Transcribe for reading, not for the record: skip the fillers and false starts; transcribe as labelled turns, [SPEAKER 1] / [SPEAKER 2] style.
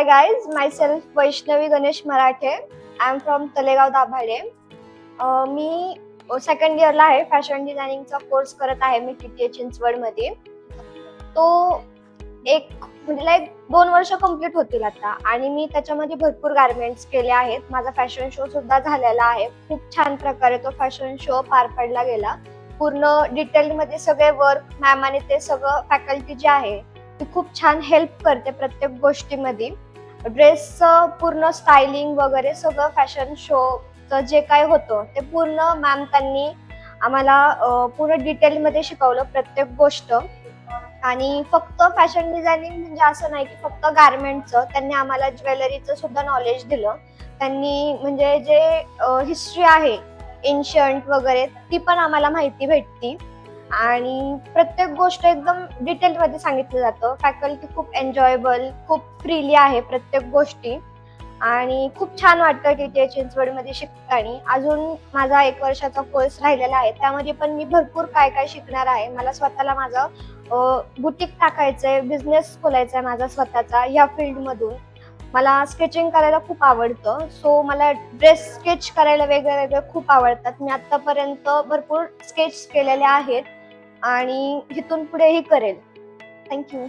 [SPEAKER 1] Hi guys, myself Vaishnavi Ganesh Marathe. I am from Talegaon Dabhade. Me second इयरला आहे. Fashion डिझायनिंगचा course करत आहे मी TTH चिंचवडमध्ये. तो एक म्हणजे लाईक 2 वर्ष कंप्लीट होतील आता आणि मी त्याच्यामध्ये भरपूर गारमेंट्स केले आहेत. माझा फॅशन शो सुद्धा झालेला आहे. खूप छान प्रकारे तो फॅशन शो पार पडला गेला. पूर्ण डिटेलमध्ये सगळे वर्क मॅम आणि ते सगळं फॅकल्टी जे आहे ती खूप छान हेल्प करते प्रत्येक गोष्टीमध्ये. ड्रेसचं पूर्ण स्टायलिंग वगैरे सगळं फॅशन शोचं जे काय होतं ते पूर्ण मॅम त्यांनी आम्हाला पूर्ण डिटेलमध्ये शिकवलं प्रत्येक गोष्ट. आणि फक्त फॅशन डिझायनिंग म्हणजे असं नाही की फक्त गारमेंटचं, त्यांनी आम्हाला ज्वेलरीचं सुद्धा नॉलेज दिलं. त्यांनी म्हणजे जे हिस्ट्री आहे एन्शंट वगैरे ती पण आम्हाला माहिती भेटती आणि प्रत्येक गोष्ट एकदम डिटेलमध्ये सांगितलं जातं. फॅकल्टी खूप एन्जॉयबल, खूप फ्रीली आहे प्रत्येक गोष्टी आणि खूप छान वाटतं TTH चिंचवडमध्ये शिकताना. अजून माझा 1 वर्षाचा कोर्स राहिलेला आहे, त्यामध्ये पण मी भरपूर काय काय शिकणार आहे. मला स्वतःला माझं बुटीक टाकायचंय, बिझनेस खोलायचा आहे माझा स्वतःचा या फील्डमधून. मला स्केचिंग करायला खूप आवडतं, सो मला ड्रेस स्केच करायला वेगळे खूप आवडतात. मी आतापर्यंत भरपूर स्केच केलेले आहेत आणि इथून पुढेही करेल. थँक्यू.